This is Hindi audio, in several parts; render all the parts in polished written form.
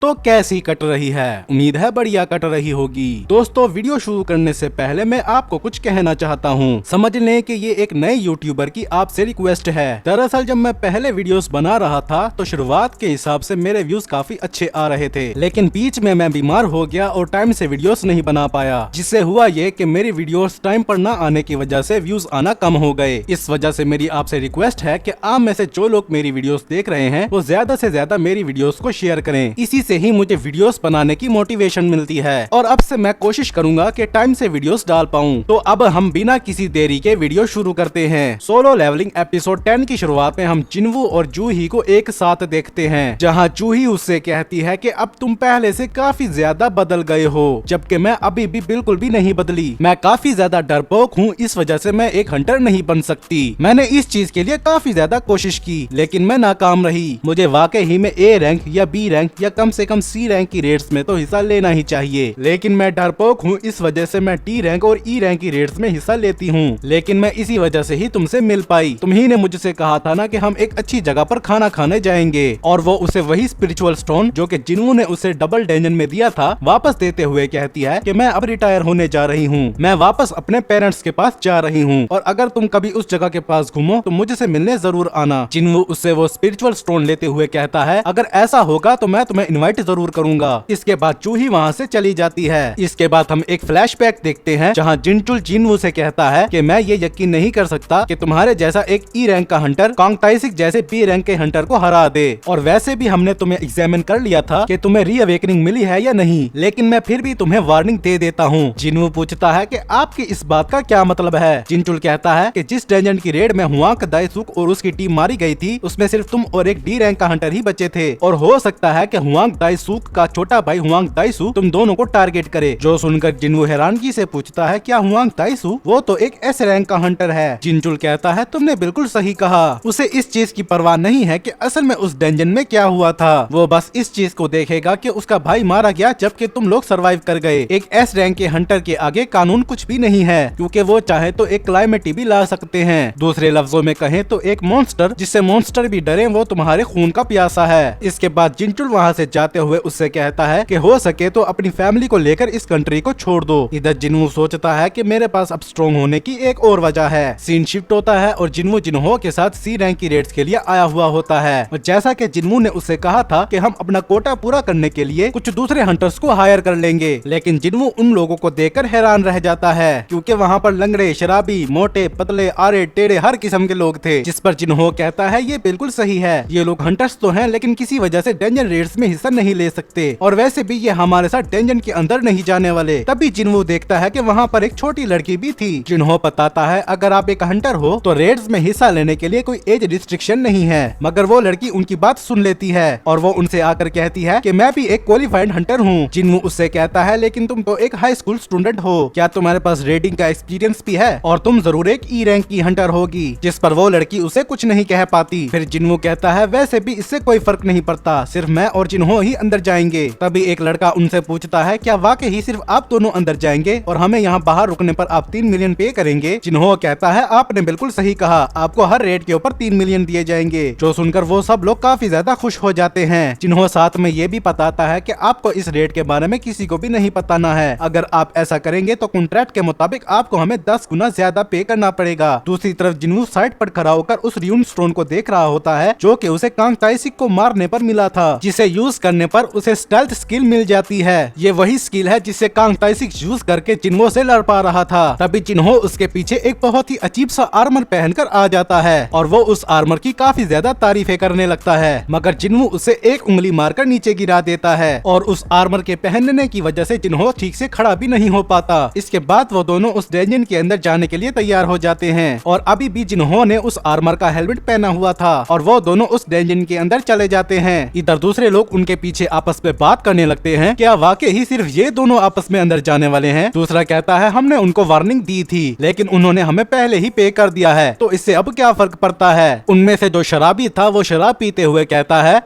तो कैसी कट रही है? उम्मीद है बढ़िया कट रही होगी। दोस्तों, वीडियो शुरू करने से पहले मैं आपको कुछ कहना चाहता हूँ। समझ लें कि ये एक नए यूट्यूबर की आपसे रिक्वेस्ट है। दरअसल जब मैं पहले वीडियोस बना रहा था तो शुरुआत के हिसाब से मेरे व्यूज काफी अच्छे आ रहे थे, लेकिन बीच में मैं बीमार हो गया और टाइम से वीडियोस नहीं बना पाया, जिससे हुआ ये कि मेरी वीडियोस टाइम पर न आने की वजह से व्यूज आना कम हो गए। इस वजह से मेरी आपसे रिक्वेस्ट है कि आप में से जो लोग मेरी वीडियोस देख रहे हैं वो ज्यादा से ज्यादा मेरी वीडियोस को शेयर करें। इसी से ही मुझे वीडियोस बनाने की मोटिवेशन मिलती है और अब से मैं कोशिश करूंगा कि टाइम से वीडियोस डाल पाऊं। तो अब हम बिना किसी देरी के वीडियो शुरू करते हैं। सोलो लेवलिंग एपिसोड 10 की शुरुआत में हम जिनवू और जूही को एक साथ देखते हैं, जहां जूही उससे कहती है कि अब तुम पहले से काफी ज्यादा बदल गए हो, जबकि मैं अभी भी बिल्कुल भी नहीं बदली। मैं काफी ज्यादा डरपोक हूँ, इस वजह से मैं एक हंटर नहीं बन सकती। मैंने इस चीज के लिए काफी ज्यादा कोशिश की, लेकिन मैं नाकाम रही। मुझे वाकई ही में ए रैंक या बी रैंक या कम से कम सी रैंक की रेट्स में तो हिस्सा लेना ही चाहिए, लेकिन मैं डरपोक हूँ, इस वजह से मैं डी रैंक और ई रैंक की रेट्स में हिस्सा लेती हूँ। लेकिन मैं इसी वजह से ही तुमसे मिल पाई। तुम्ही ने मुझसे कहा था ना कि हम एक अच्छी जगह पर खाना खाने जाएंगे, और वो उसे वही स्पिरिचुअल स्टोन जो कि जिन्वू ने उसे डबल डंजन में दिया था वापस देते हुए कहती है कि मैं अब रिटायर होने जा रही हूँ, मैं वापस अपने पेरेंट्स के पास जा रही हूँ, और अगर तुम कभी उस जगह के पास घूमो तो मुझसे मिलने जरूर आना। जिन्वू उससे वो स्पिरिचुअल स्टोन लेते हुए कहता है, अगर ऐसा होगा तो मैं तुम्हें इनवाइट जरूर करूंगा। इसके बाद जूही वहाँ से चली जाती है। इसके बाद हम एक फ्लैशबैक देखते हैं जहाँ जिनचुल जिनवू से कहता है कि मैं ये यकीन नहीं कर सकता कि तुम्हारे जैसा एक ई रैंक का हंटर कांग ताइसिक जैसे बी रैंक के हंटर को हरा दे, और वैसे भी हमने तुम्हें एग्जामिन कर लिया था कि तुम्हें रीअवेकनिंग मिली है या नहीं, लेकिन मैं फिर भी तुम्हें वार्निंग दे देता हूँ। जिनवू पूछता है कि आपकी इस बात का क्या मतलब है? जिनचुल कहता है कि जिस डंजन की रेड में हुआंग दाइसुक और उसकी टीम मारी गई थी उसमें सिर्फ तुम और एक डी रैंक का हंटर ही बचे थे, और हो सकता है कि हुआंग दाइसुक का छोटा भाई हुआंग दाइसु तुम दोनों को टारगेट करे। जो सुनकर जिनवू हैरानगी से पूछता है, क्या हुआंग दाइसु? वो तो एक एस रैंक का हंटर है। जिनचुल कहता है, तुमने बिल्कुल सही कहा। उसे इस चीज की परवाह नहीं है कि असल में उस डंजन में क्या हुआ था, वो बस इस चीज को देखेगा कि उसका भाई मारा गया जबकि तुम लोग सरवाइव कर गए। एक एस रैंक के हंटर के आगे कानून कुछ भी नहीं है, क्योंकि वो चाहे तो एक क्लाइमेटी भी ला सकते हैं। दूसरे लफ्जों में कहें तो एक मॉन्स्टर जिससे मॉन्स्टर भी डरे, वो तुम्हारे खून का प्यासा है। इसके बाद जिनचुल वहाँ से जाते हुए उससे कहता है कि हो सके तो अपनी फैमिली को लेकर इस कंट्री को छोड़ दो। इधर जिनवू सोचता है कि मेरे पास अब स्ट्रॉन्ग होने की एक और वजह है। सीन शिफ्ट होता है और जिनवू जिन्हो के साथ सी रैंक की रेट्स के लिए आया हुआ होता है, और जैसा कि जिनवू ने उससे कहा था कि हम अपना कोटा पूरा करने के लिए कुछ दूसरे हंटर्स को हायर कर लेंगे, लेकिन जिनवू उन लोगों को देखकर हैरान रह जाता है, क्योंकि वहाँ पर लंगड़े, शराबी, मोटे, पतले, आरे, टेढ़े हर किस्म के लोग थे। जिस पर जिन्हो कहता है, ये बिल्कुल सही है, ये लोग हंटर्स तो हैं लेकिन किसी वजह से डेंजर रेट्स में हिस्सा नहीं ले सकते, और वैसे भी ये हमारे साथ डेंजन के अंदर नहीं जाने वाले। तभी जिनवू देखता है कि वहाँ पर एक छोटी लड़की भी थी। जिन्हो बताता है, अगर आप एक हंटर हो तो रेड्स में हिस्सा लेने के लिए कोई एज रिस्ट्रिक्शन नहीं है, मगर वो लड़की उनकी बात सुन लेती है और वो उनसे आकर कहती है कि मैं भी एक क्वालिफाइड हंटर हूँ। जिनवू उससे कहता है, लेकिन तुम तो एक हाई स्कूल स्टूडेंट हो, क्या तुम्हारे पास रेडिंग का एक्सपीरियंस भी है? और तुम जरूर एक ई रैंक की हंटर होगी। जिस पर वो लड़की उसे कुछ नहीं कह पाती। फिर जिनवू कहता है, वैसे भी इससे कोई फर्क नहीं पड़ता, सिर्फ मैं और जिन्हो ही अंदर जाएंगे। तभी एक लड़का उनसे पूछता है, क्या वाकई ही सिर्फ आप दोनों अंदर जाएंगे और हमें यहाँ बाहर रुकने पर आप 3 मिलियन पे करेंगे? जिन्हो कहता है, आपने बिल्कुल सही कहा, आपको हर रेट के ऊपर 3 मिलियन दिए जाएंगे। जो सुनकर वो सब लोग काफी ज्यादा खुश हो जाते हैं। जिन्हो साथ में ये भी बताता है कि आपको इस रेट के बारे में किसी को भी नहीं बताना है। अगर आप ऐसा करेंगे तो कॉन्ट्रैक्ट के मुताबिक आपको हमें 10 गुना ज्यादा पे करना पड़ेगा। दूसरी तरफ जिन्हो साइड पर खड़ा होकर उस र्यून स्टोन को देख रहा होता है जो कि उसे कांग ताइसिक को मारने पर मिला था, जिसे यूज करने पर उसे स्टेल्थ स्किल मिल जाती है। ये वही स्किल है जिसे कांग ताइसिक यूज करके जिन्हो से लड़ पा रहा था। तभी जिन्हो उसके पीछे एक बहुत ही अजीब सा आर्मर पहनकर आ जाता है और वो उस आर्मर की काफी ज्यादा तारीफें करने लगता है, मगर जिन्हो उसे एक उंगली मारकर नीचे गिरा देता है और उस आर्मर के पहनने की वजह से जिन्हो ठीक से खड़ा भी नहीं हो पाता। इसके बाद वो दोनों उस डंजन के अंदर जाने के लिए तैयार हो जाते हैं, और अभी भी जिन्हो ने उस आर्मर का हेलमेट पहना हुआ था, और वो दोनों उस डंजन के अंदर चले जाते हैं। इधर दूसरे लोग उनके पीछे आपस में बात करने लगते हैं, क्या वाकई ही सिर्फ ये दोनों आपस में अंदर जाने वाले हैं? दूसरा कहता है, हमने उनको वार्निंग दी थी लेकिन उन्होंने हमें पहले ही पे कर दिया है, तो इससे अब क्या फर्क पड़ता है? उनमें से जो शराबी था वो शराब पीते हुए कहता है,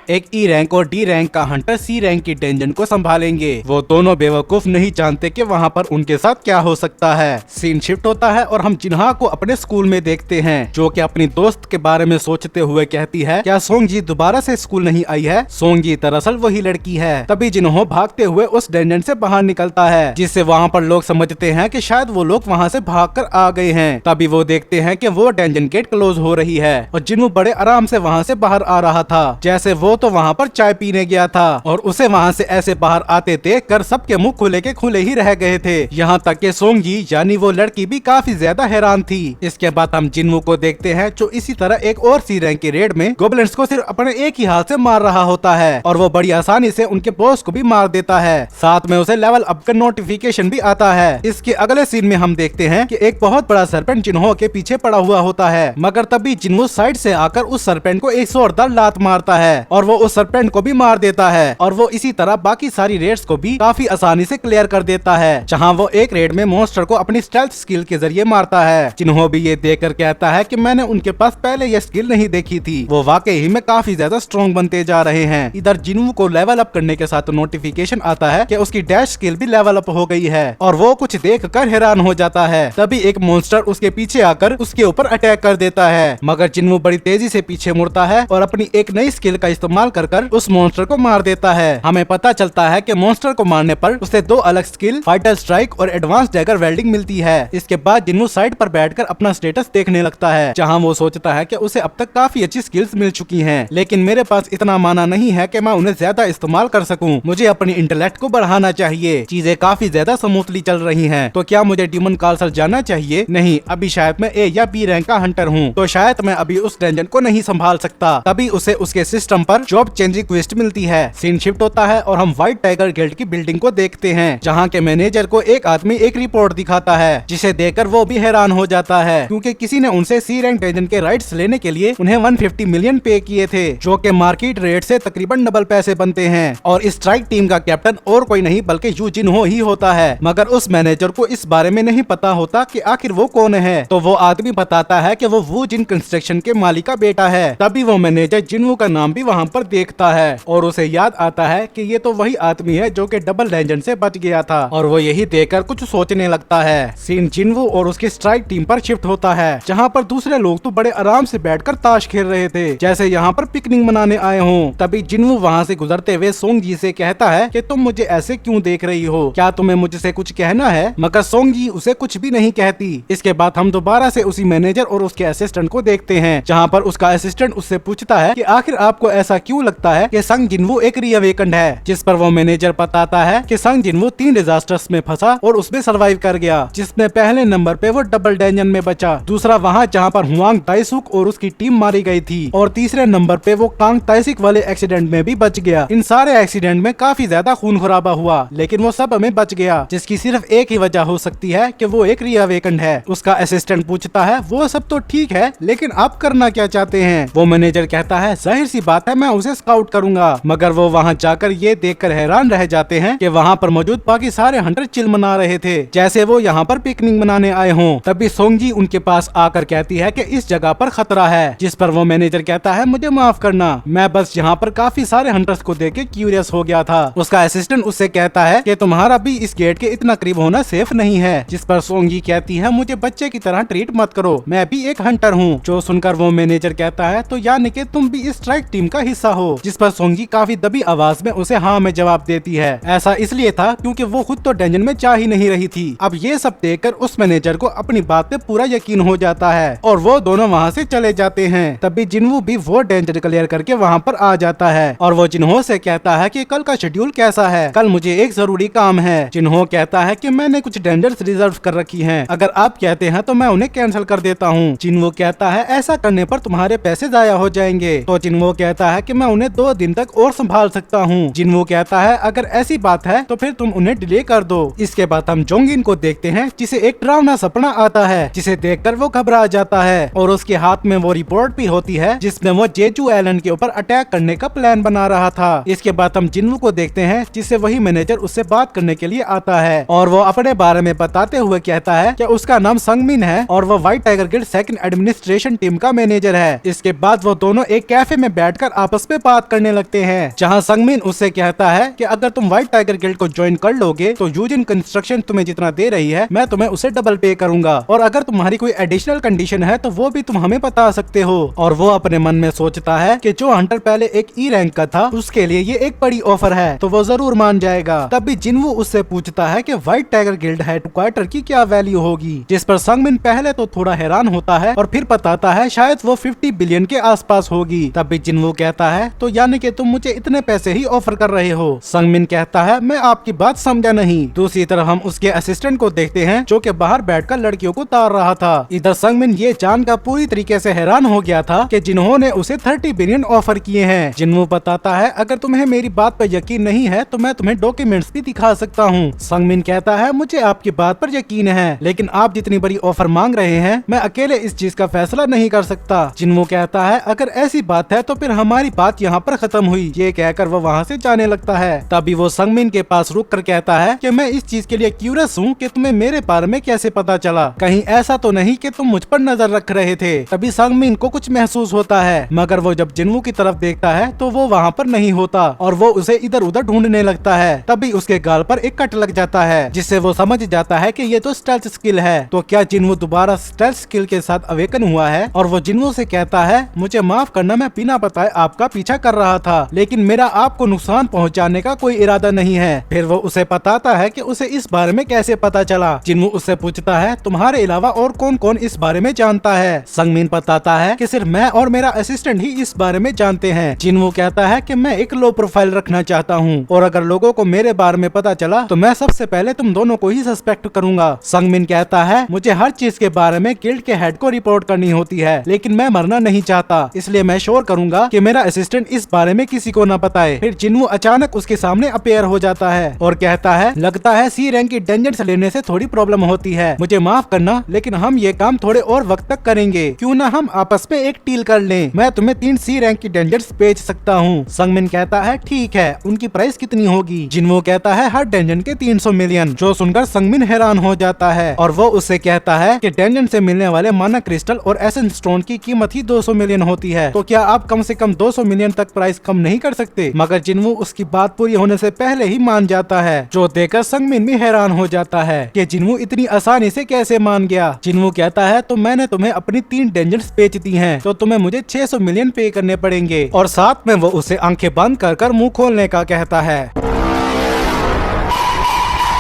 एक ई रैंक और डी रैंक का हंटर सी रैंक की डेंजन को संभालेंगे। वो दोनों बेवकूफ नहीं जानते कि वहाँ पर उनके साथ क्या हो सकता है। सीन शिफ्ट होता है और हम जिन्हा को अपने स्कूल में देखते हैं, जो कि अपनी दोस्त के बारे में सोचते हुए कहती है, क्या सोंगजी दोबारा से स्कूल नहीं आई है? सोंगजी दरअसल वही लड़की है। तभी जिन्हो भागते हुए उस डेंजन से बाहर निकलता है, जिससे वहाँ पर लोग समझते हैं कि शायद वो लोग वहाँ से भागकर आ गए हैं। तभी वो देखते हैं कि वो डेंजन गेट क्लोज हो रही है और जिन्हो बड़े आराम से वहाँ से बाहर आ रहा था, जैसे वो तो वहाँ पर चाय पीने गया था और उसे वहाँ से ऐसे बाहर आते देख कर सबके मुंह खुले के खुले ही रह गए थे। यहाँ तक कि सोंगजी यानी वो लड़की भी काफी ज्यादा हैरान थी। इसके बाद हम जिन्हो को देखते हैं, जो इसी तरह एक और सी रैंक की रेड में गोबलिन्स को सिर्फ अपने एक ही हाथ से मार रहा होता है और वो बड़ी आसानी से उनके बॉस को भी मार देता है। साथ में उसे लेवल अप का नोटिफिकेशन भी आता है। इसके अगले सीन में हम देखते हैं कि एक बहुत बड़ा सरपेंट जिन्हो के पीछे पड़ा हुआ होता है, मगर तभी जिन्हो साइड से आकर उस सरपेंट को एक जोरदार लात मारता है और वो उस सरपेंट को भी मार देता है और वो इसी तरह बाकी सारी रेड्स को भी काफी आसानी से क्लियर कर देता है, जहाँ वो एक रेड में मॉन्स्टर को अपनी स्टेल्थ स्किल के जरिए मारता है। जिन्हो भी ये देखकर कहता है कि मैंने उनके पास पहले ये स्किल नहीं देखी थी, वो वाकई ही में काफी ज्यादा स्ट्रॉन्ग बनते जा रहे हैं। इधर जिन्हो को लेवल अप करने के साथ नोटिफिकेशन आता है कि उसकी डैश स्किल भी लेवल अप हो गई है और वो कुछ देख कर हैरान हो जाता है। तभी एक मॉन्स्टर उसके पीछे आकर उसके ऊपर अटैक कर देता है, मगर जिन्हो बड़ी तेजी से पीछे मुड़ता है और अपनी एक नई स्किल का इस्तेमाल कर उस मॉन्स्टर को मार देता है। हमें पता चलता है कि मॉन्स्टर को मारने पर उसे दो अलग स्किल फाइटर स्ट्राइक और एडवांस डैगर वेल्डिंग मिलती है। इसके बाद जिन्हो साइड पर बैठकर अपना स्टेटस देखने लगता है, जहां वो सोचता है कि उसे अब तक काफी अच्छी स्किल्स मिल चुकी हैं, लेकिन मेरे पास इतना माना नहीं है कि मैं उन्हें ज्यादा इस्तेमाल कर सकूं। मुझे अपनी इंटेलेक्ट को बढ़ाना चाहिए। चीजें काफी ज्यादा स्मूथली चल रही हैं, तो क्या मुझे डीमन कासल जाना चाहिए? नहीं, अभी शायद मैं ए या बी रैंक का हंटर हूँ, तो शायद मैं अभी उस डेंजन को नहीं संभाल सकता। तभी उसे उसके सिस्टम पर जॉब चेंज रिक्वेस्ट मिलती है। सीन शिफ्ट होता है और हम व्हाइट टाइगर गिल्ड की बिल्डिंग को देखते हैं, जहाँ के मैनेजर को एक आदमी एक रिपोर्ट दिखाता है, जिसे देखकर वो भी हैरान हो जाता है, क्योंकि किसी ने उनसे सी रैंक डेंजन के राइट्स लेने के लिए उन्हें 150 मिलियन पे किए थे, जो कि मार्केट रेट से तकरीबन डबल पैसे बनते हैं। और इस स्ट्राइक टीम का कैप्टन और कोई नहीं बल्कि यू जिन्हो ही होता है, मगर उस मैनेजर को इस बारे में नहीं पता होता कि आखिर वो कौन है। तो वो आदमी बताता है कि वो वू जिन कंस्ट्रक्शन के मालिक का बेटा है। तभी वो मैनेजर जिन्हो का नाम भी वहाँ पर देखता है और उसे याद आता है कि ये तो वही आदमी है जो कि डबल डेंजन से बच गया था, और वो यही देखकर कुछ सोचने लगता है। सीन जिन्हो और उसकी स्ट्राइक टीम पर शिफ्ट होता है, जहाँ पर दूसरे लोग तो बड़े आराम से बैठकर ताश खेल रहे थे, जैसे यहाँ पर पिकनिक मनाने आए हों। तभी जिन्हो वहाँ से गुजरते हुए सोंगजी से कहता है कि तुम मुझे ऐसे क्यों देख रही हो, क्या तुम्हें मुझसे कुछ कहना है? मगर सोंगजी उसे कुछ भी नहीं कहती। इसके बाद हम दोबारा से उसी मैनेजर और उसके असिस्टेंट को देखते हैं, जहाँ पर उसका असिस्टेंट उससे पूछता है कि आखिर आपको ऐसा क्यों लगता है कि संग जिन्हो एक रीअवेकन्ड है? जिस पर वो मैनेजर बताता है कि संग जिन्हो 3 डिजास्टर्स में फंसा और उसमें सरवाइव कर गया, जिसमें पहले नंबर पे वो डबल डेंजन में बचा, दूसरा वहाँ जहाँ पर हुआंग ताइसुक और उसकी टीम मारी गई थी, और तीसरे नंबर पे वो कांग ताइसिक वाले एक्सीडेंट में भी बच गया। इन सारे एक्सीडेंट में काफी ज्यादा खून खराबा हुआ, लेकिन वो सब में बच गया, जिसकी सिर्फ एक ही वजह हो सकती है कि वो एक रीअवेकन्ड है। उसका असिस्टेंट पूछता है वो सब तो ठीक है, लेकिन आप करना क्या चाहते हैं? वो मैनेजर कहता है जाहिर सी बात है मैं उसे स्काउट करूंगा, मगर वो वहाँ जाकर ये देखकर हैरान रह जाते हैं कि वहाँ पर मौजूद बाकी सारे हंटर चिल मना रहे थे, जैसे वो यहाँ पर पिकनिक मनाने आए हों। तभी सोंगजी उनके पास आकर कहती है कि इस जगह पर खतरा है, जिस पर वो मैनेजर कहता है मुझे माफ करना, मैं बस यहाँ पर काफी सारे हंटर्स को देख के क्यूरियस हो गया था। उसका असिस्टेंट उससे कहता है कि तुम्हारा भी इस गेट के इतना करीब होना सेफ नहीं है, जिस पर सोंगजी कहती है मुझे बच्चे की तरह ट्रीट मत करो, मैं भी एक हंटर हूँ। जो सुनकर वो मैनेजर कहता है तो यानी कि तुम भी इस स्ट्राइक टीम का हिस्सा हो, जिस पर सोंगजी काफी दबी आवाज में उसे हाँ में जवाब देती है। ऐसा इसलिए था क्योंकि वो खुद तो डेंजन में जा ही नहीं रही थी। अब ये सब देखकर उस मैनेजर को अपनी बात पे पूरा यकीन हो जाता है और वो दोनों वहाँ से चले जाते हैं। तभी जिन्हो भी वो डेंजर क्लियर करके वहाँ पर आ जाता है और वो जिन्हो से कहता है कि कल का शेड्यूल कैसा है? कल मुझे एक जरूरी काम है। जिन्हो कहता है कि मैंने कुछ डेंजर्स रिजर्व कर रखी हैं, अगर आप कहते हैं तो मैं उन्हें कैंसिल कर देता हूँ। जिन्हो कहता है ऐसा करने पर तुम्हारे पैसे जाया हो जाएंगे। तो जिन्हो कहता है कि मैं उन्हें 2 दिन तक और संभाल सकता हूँ। जिन्हो कहता है अगर ऐसी बात है तो फिर तुम उन्हें डिले कर दो। इसके बाद हम जोंगिन को देखते हैं, जिसे एक डरावना सपना आता है, जिसे देखकर वो घबरा जाता है और उसके हाथ में वो रिपोर्ट भी होती है जिसमें वो जेजू आइलैंड के ऊपर अटैक करने का प्लान बना रहा था। इसके बाद हम जिन्हो को देखते हैं, जिससे वही मैनेजर उससे बात करने के लिए आता है और वो अपने बारे में बताते हुए कहता है कि उसका नाम संगमिन है और वो white tiger guild second administration team का मैनेजर है। इसके बाद वो दोनों एक कैफे में बैठकर आपस आपस में बात करने लगते हैं, जहाँ संगमिन उससे कहता है कि अगर तुम व्हाइट टाइगर गिल्ड को ज्वाइन कर लोगे तो यूजिन कंस्ट्रक्शन तुम्हें जितना दे रही है मैं तुम्हें उसे डबल पे करूंगा, और अगर तुम्हारी कोई एडिशनल कंडीशन है तो वो भी तुम हमें बता सकते हो। और वो अपने मन में सोचता है कि जो हंटर पहले एक ई रैंक का था उसके लिए ये एक बड़ी ऑफर है, तो वो जरूर मान जाएगा। तब भी जिनवू उससे पूछता है कि व्हाइट टाइगर गिल्ड हेडक्वार्टर की क्या वैल्यू होगी, जिस पर संगमिन पहले तो थोड़ा हैरान होता है और फिर बताता है शायद वो 50 बिलियन के आसपास होगी। तब भी जिनवू कहता है तो यानी कि तुम मुझे इतने पैसे ही ऑफर कर रहे हो। संगमिन कहता है मैं आपकी बात समझा नहीं। दूसरी तरफ हम उसके असिस्टेंट को देखते हैं जो कि बाहर बैठकर लड़कियों को तार रहा था। इधर संगमिन ये जानकर पूरी तरीके से हैरान हो गया था कि जिन्होंने उसे 30 बिलियन ऑफर किए हैं। जिनवू बताता है अगर तुम्हें मेरी बात पर यकीन नहीं है तो मैं तुम्हें डॉक्यूमेंट्स भी दिखा सकता हूँ। संगमिन कहता है मुझे आपकी बात पर यकीन है, लेकिन आप जितनी बड़ी ऑफर मांग रहे हैं मैं अकेले इस चीज का फैसला नहीं कर सकता। जिनवू कहता है अगर ऐसी बात है तो फिर हमारी बात यहाँ पर खत्म हुई। ये कहकर वो वहाँ से जाने लगता है। तभी वो संगमिन के पास रुक कर कहता है कि मैं इस चीज के लिए क्यूरियस हूँ कि तुम्हें मेरे बारे में कैसे पता चला, कहीं ऐसा तो नहीं कि तुम मुझ पर नजर रख रहे थे। तभी संगमिन को कुछ महसूस होता है, मगर वो जब जिनवू की तरफ देखता है तो वो वहाँ पर नहीं होता और वो उसे इधर उधर ढूंढने लगता है। तभी उसके गाल पर एक कट लग जाता है, जिससे वो समझ जाता है कि ये तो स्टेल्थ स्किल है। तो क्या जिनवू दोबारा स्टेल्थ स्किल के साथ अवेकन हुआ है? और वो जिनवू से कहता है मुझे माफ करना, मैं बिना बताए आपका पीछा कर रहा था, लेकिन मेरा आपको नुकसान पहुंचाने का कोई इरादा नहीं है। फिर वो उसे बताता है कि उसे इस बारे में कैसे पता चला। जिनवू उससे पूछता है तुम्हारे अलावा और कौन कौन इस बारे में जानता है? संगमिन बताता है कि सिर्फ मैं और मेरा असिस्टेंट ही इस बारे में जानते हैं। जिनवू कहता है कि मैं एक लो प्रोफाइल रखना चाहता हूँ और अगर लोगों को मेरे बारे में पता चला तो मैं सबसे पहले तुम दोनों को ही सस्पेक्ट करूंगा। संगमिन कहता है मुझे हर चीज के बारे में गिल्ड के हेड को रिपोर्ट करनी होती है, लेकिन मैं मरना नहीं चाहता, इसलिए मैं श्योर करूंगा कि मेरा असिस्टेंट इस बारे में किसी को न बताए। फिर जिनवू अचानक उसके सामने अपेयर हो जाता है और कहता है लगता है सी रैंक की डेंजर्स लेने से थोड़ी प्रॉब्लम होती है, मुझे माफ करना लेकिन हम ये काम थोड़े और वक्त तक करेंगे, क्यों ना हम आपस में एक डील कर लें, मैं तुम्हें 3 सी रैंक की डेंजर्स बेच सकता हूँ। संगमिन कहता है ठीक है, उनकी प्राइस कितनी होगी? जिनवू कहता है हर डेंजन के 300 मिलियन। जो सुनकर संगमिन हैरान हो जाता है और वो उससे कहता है कि डेंजन से मिलने वाले माना क्रिस्टल और एसेंस स्टोन की कीमत ही 200 मिलियन होती है, तो क्या आप कम से कम 200 मिलियन तक प्राइस कम नहीं कर सकते? मगर जिनवू उसकी बात पूरी होने से पहले ही मान जाता है, जो देखकर संगमिन भी हैरान हो जाता है कि जिनवू इतनी आसानी से कैसे मान गया। जिनवू कहता है तो मैंने तुम्हें अपनी 3 डेंजर्स बेच दी हैं, तो तुम्हें मुझे 600 मिलियन पे करने पड़ेंगे, और साथ में वो उसे आंखें बंद कर मुंह खोलने का कहता है।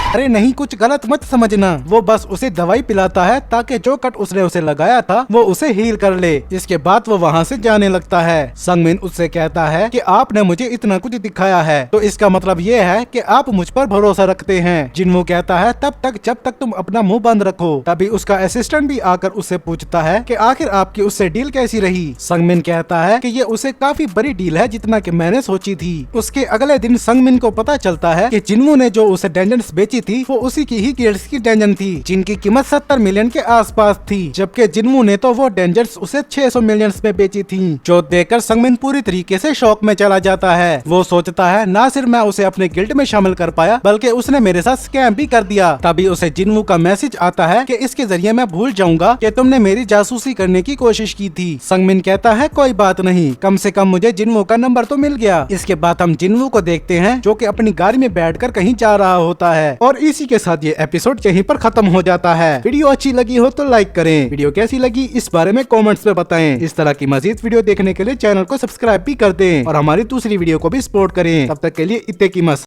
अरे नहीं, कुछ गलत मत समझना, वो बस उसे दवाई पिलाता है ताकि जो कट उसने उसे लगाया था वो उसे हील कर ले। इसके बाद वो वहाँ से जाने लगता है। संगमिन उससे कहता है कि आपने मुझे इतना कुछ दिखाया है तो इसका मतलब ये है कि आप मुझ पर भरोसा रखते हैं। जिनवू कहता है तब तक जब तक तुम अपना मुंह बंद रखो। तभी उसका असिस्टेंट भी आकर उससे पूछता है कि आखिर आपकी उससे डील कैसी रही? संगमिन कहता है कि ये उसे काफी बड़ी डील है जितना कि मैंने सोची थी। उसके अगले दिन संगमिन को पता चलता है कि जिनवू ने जो उसे डेंजर्स बेची थी वो उसी की ही गिल्ड्स की डेंजर थी, जिनकी कीमत 70 मिलियन के आसपास थी, जबकि जिनवू ने तो वो डेंजर्स उसे 600 मिलियन में बेची थी। जो देखकर संगमिन पूरी तरीके से शॉक में चला जाता है। वो सोचता है ना सिर्फ मैं उसे अपने गिल्ड में शामिल कर पाया बल्कि उसने मेरे साथ स्कैम भी कर दिया। तभी उसे जिनवू का मैसेज आता है कि इसके जरिए मैं भूल जाऊंगा कि तुमने मेरी जासूसी करने की कोशिश की थी। संगमिन कहता है कोई बात नहीं, कम से कम मुझे जिनवू का नंबर तो मिल गया। इसके बाद हम जिनवू को देखते हैं जो कि अपनी गाड़ी में बैठकर कहीं जा रहा होता है और इसी के साथ ये एपिसोड यहीं पर खत्म हो जाता है। वीडियो अच्छी लगी हो तो लाइक करें, वीडियो कैसी लगी इस बारे में कमेंट्स में बताएं। इस तरह की मजीद वीडियो देखने के लिए चैनल को सब्सक्राइब भी कर दें और हमारी दूसरी वीडियो को भी सपोर्ट करें। तब तक के लिए इत्ते की मस्त।